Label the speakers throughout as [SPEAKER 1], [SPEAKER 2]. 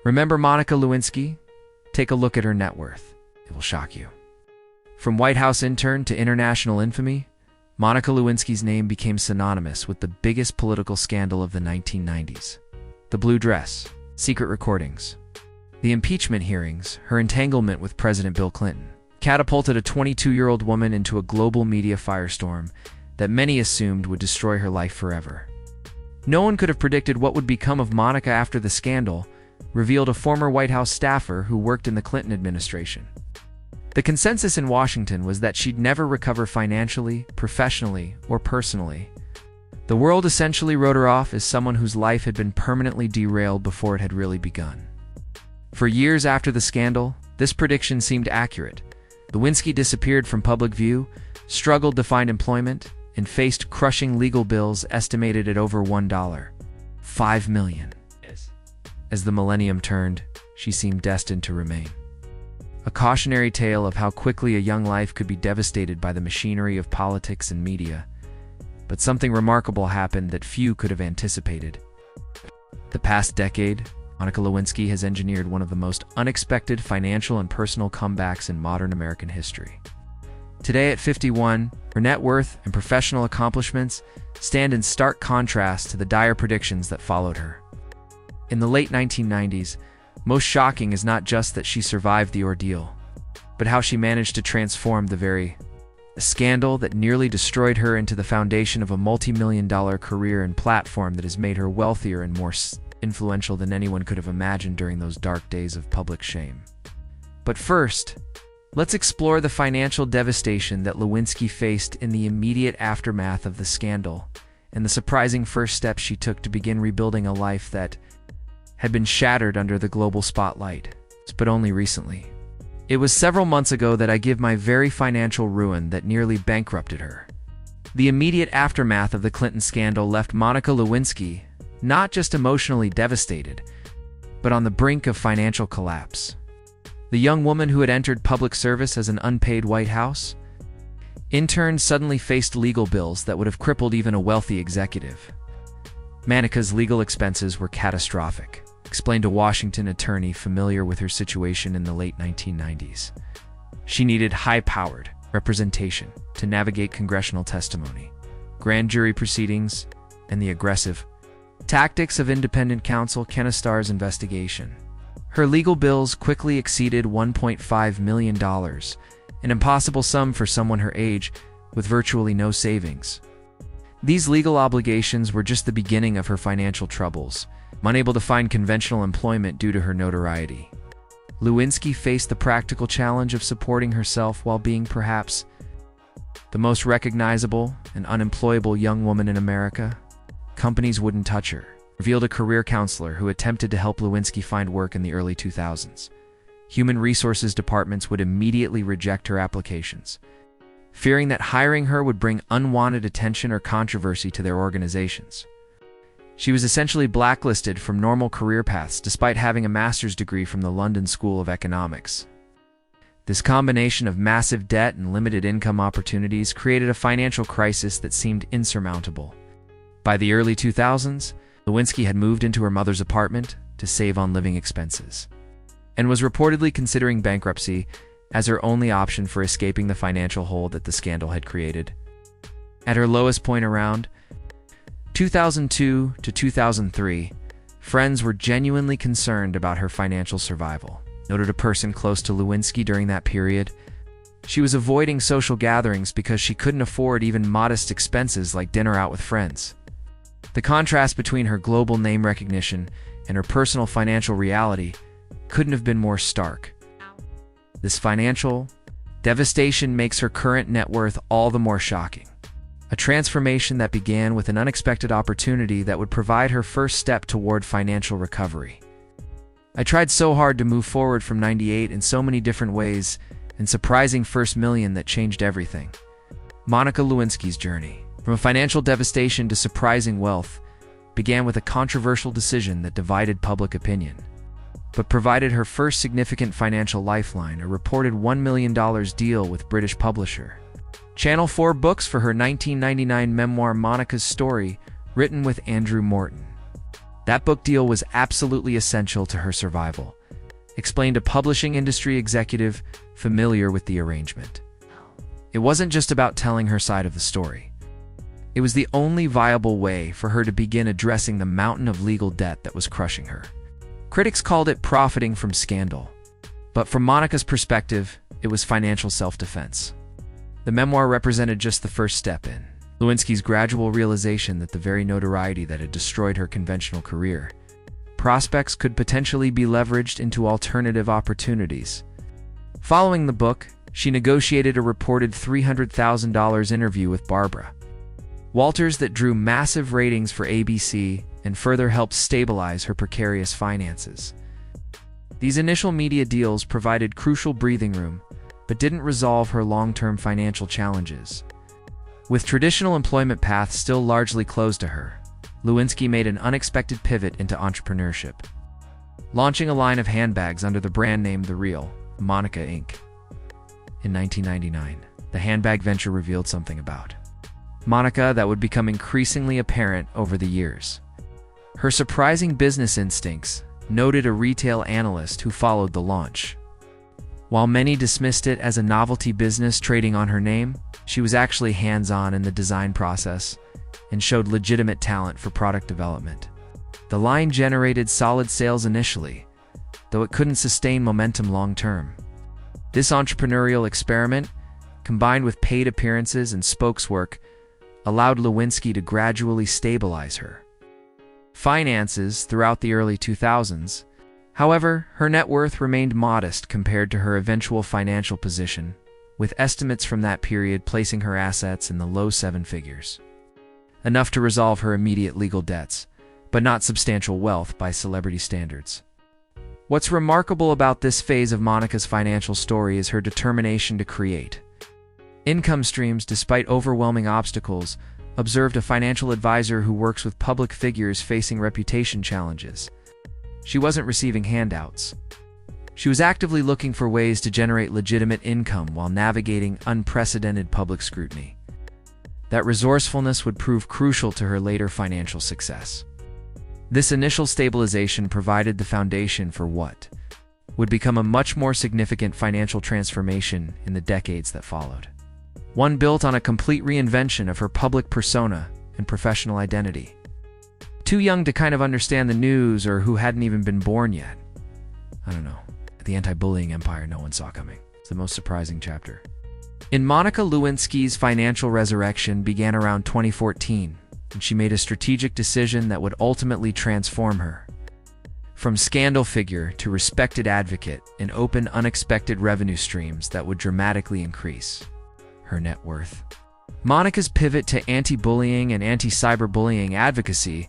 [SPEAKER 1] Remember Monica Lewinsky? Take a look at her net worth. It will shock you. From White House intern to international infamy, Monica Lewinsky's name became synonymous with the biggest political scandal of the 1990s. The blue dress, secret recordings, the impeachment hearings, her entanglement with President Bill Clinton, catapulted a 22-year-old woman into a global media firestorm that many assumed would destroy her life forever. No one could have predicted what would become of Monica after the scandal, revealed a former White House staffer who worked in the Clinton administration. The consensus in Washington was that she'd never recover financially, professionally, or personally. The world essentially wrote her off as someone whose life had been permanently derailed before it had really begun. For years after the scandal, this prediction seemed accurate. Lewinsky disappeared from public view, struggled to find employment, and faced crushing legal bills estimated at over $1.5 million. As the millennium turned, she seemed destined to remain. A cautionary tale of how quickly a young life could be devastated by the machinery of politics and media. But something remarkable happened that few could have anticipated. The past decade, Monica Lewinsky has engineered one of the most unexpected financial and personal comebacks in modern American history. Today at 51, her net worth and professional accomplishments stand in stark contrast to the dire predictions that followed her. In the late 1990s, most shocking is not just that she survived the ordeal, but how she managed to transform a scandal that nearly destroyed her into the foundation of a multi-million-dollar career and platform that has made her wealthier and more influential than anyone could have imagined during those dark days of public shame. But first, let's explore the financial devastation that Lewinsky faced in the immediate aftermath of the scandal, and the surprising first steps she took to begin rebuilding a life that had been shattered under the global spotlight, but only recently. It was several months ago that I give my very financial ruin that nearly bankrupted her. The immediate aftermath of the Clinton scandal left Monica Lewinsky not just emotionally devastated, but on the brink of financial collapse. The young woman who had entered public service as an unpaid White House intern suddenly faced legal bills that would have crippled even a wealthy executive. Monica's legal expenses were catastrophic, explained a Washington attorney familiar with her situation in the late 1990s. She needed high-powered representation to navigate congressional testimony, grand jury proceedings, and the aggressive tactics of independent counsel Ken Starr's investigation. Her legal bills quickly exceeded $1.5 million, an impossible sum for someone her age with virtually no savings. These legal obligations were just the beginning of her financial troubles, unable to find conventional employment due to her notoriety. Lewinsky faced the practical challenge of supporting herself while being perhaps the most recognizable and unemployable young woman in America. Companies wouldn't touch her, revealed a career counselor who attempted to help Lewinsky find work in the early 2000s. Human resources departments would immediately reject her applications, fearing that hiring her would bring unwanted attention or controversy to their organizations. She was essentially blacklisted from normal career paths despite having a master's degree from the London School of Economics. This combination of massive debt and limited income opportunities created a financial crisis that seemed insurmountable. By the early 2000s, Lewinsky had moved into her mother's apartment to save on living expenses, and was reportedly considering bankruptcy as her only option for escaping the financial hole that the scandal had created. At her lowest point around 2002 to 2003, friends were genuinely concerned about her financial survival, noted a person close to Lewinsky during that period. She was avoiding social gatherings because she couldn't afford even modest expenses like dinner out with friends. The contrast between her global name recognition and her personal financial reality couldn't have been more stark. This financial devastation makes her current net worth all the more shocking. A transformation that began with an unexpected opportunity that would provide her first step toward financial recovery. I tried so hard to move forward from '98 in so many different ways, and surprising first million that changed everything. Monica Lewinsky's journey, from a financial devastation to surprising wealth, began with a controversial decision that divided public opinion, but provided her first significant financial lifeline, a reported $1 million deal with British publisher Channel 4 Books for her 1999 memoir Monica's Story, written with Andrew Morton. That book deal was absolutely essential to her survival, explained a publishing industry executive familiar with the arrangement. It wasn't just about telling her side of the story. It was the only viable way for her to begin addressing the mountain of legal debt that was crushing her. Critics called it profiting from scandal, but from Monica's perspective, it was financial self-defense. The memoir represented just the first step in Lewinsky's gradual realization that the very notoriety that had destroyed her conventional career prospects could potentially be leveraged into alternative opportunities. Following the book, she negotiated a reported $300,000 interview with Barbara Walters that drew massive ratings for ABC and further helped stabilize her precarious finances. These initial media deals provided crucial breathing room, but didn't resolve her long-term financial challenges. With traditional employment paths still largely closed to her, Lewinsky made an unexpected pivot into entrepreneurship, launching a line of handbags under the brand name The Real, Monica Inc. In 1999, the handbag venture revealed something about Monica that would become increasingly apparent over the years. Her surprising business instincts, noted a retail analyst who followed the launch. While many dismissed it as a novelty business trading on her name, she was actually hands-on in the design process and showed legitimate talent for product development. The line generated solid sales initially, though it couldn't sustain momentum long-term. This entrepreneurial experiment, combined with paid appearances and spokeswork, allowed Lewinsky to gradually stabilize her finances throughout the early 2000s. However, her net worth remained modest compared to her eventual financial position, with estimates from that period placing her assets in the low seven figures. Enough to resolve her immediate legal debts, but not substantial wealth by celebrity standards. What's remarkable about this phase of Monica's financial story is her determination to create income streams despite overwhelming obstacles, observed a financial advisor who works with public figures facing reputation challenges. She wasn't receiving handouts. She was actively looking for ways to generate legitimate income while navigating unprecedented public scrutiny. That resourcefulness would prove crucial to her later financial success. This initial stabilization provided the foundation for what would become a much more significant financial transformation in the decades that followed. One built on a complete reinvention of her public persona and professional identity. Too young to kind of understand the news or who hadn't even been born yet. I don't know. The anti-bullying empire no one saw coming. It's the most surprising chapter. In Monica Lewinsky's financial resurrection began around 2014, and she made a strategic decision that would ultimately transform her. From scandal figure to respected advocate and open unexpected revenue streams that would dramatically increase her net worth. Monica's pivot to anti-bullying and anti-cyberbullying advocacy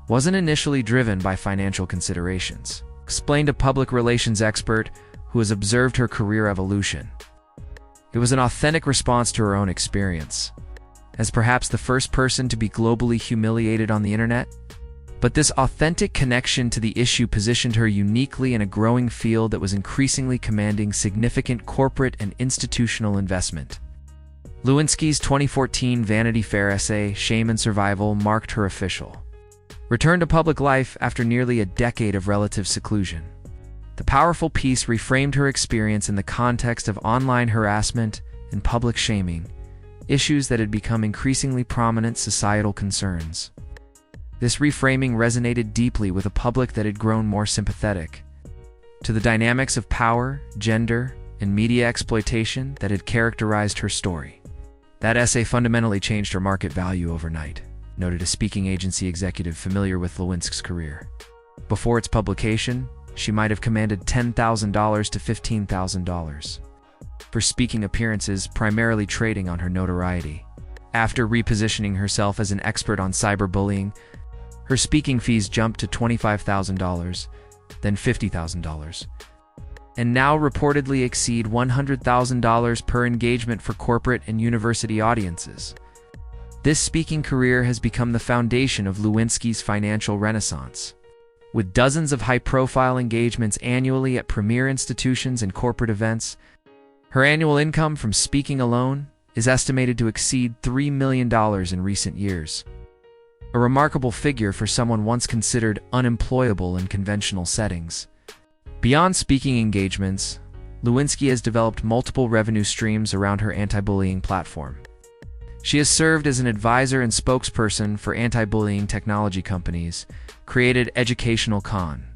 [SPEAKER 1] wasn't initially driven by financial considerations, explained a public relations expert who has observed her career evolution. It was an authentic response to her own experience, as perhaps the first person to be globally humiliated on the internet. But this authentic connection to the issue positioned her uniquely in a growing field that was increasingly commanding significant corporate and institutional investment. Lewinsky's 2014 Vanity Fair essay, Shame and Survival, marked her official return to public life after nearly a decade of relative seclusion. The powerful piece reframed her experience in the context of online harassment and public shaming, issues that had become increasingly prominent societal concerns. This reframing resonated deeply with a public that had grown more sympathetic to the dynamics of power, gender, and media exploitation that had characterized her story. That essay fundamentally changed her market value overnight, noted a speaking agency executive familiar with Lewinsky's career. Before its publication, she might have commanded $10,000 to $15,000 for speaking appearances, primarily trading on her notoriety. After repositioning herself as an expert on cyberbullying, her speaking fees jumped to $25,000, then $50,000, and now reportedly exceed $100,000 per engagement for corporate and university audiences. This speaking career has become the foundation of Lewinsky's financial renaissance. With dozens of high-profile engagements annually at premier institutions and corporate events, her annual income from speaking alone is estimated to exceed $3 million in recent years. a remarkable figure for someone once considered unemployable in conventional settings. Beyond speaking engagements, Lewinsky has developed multiple revenue streams around her anti-bullying platform. She has served as an advisor and spokesperson for anti-bullying technology companies, created educational content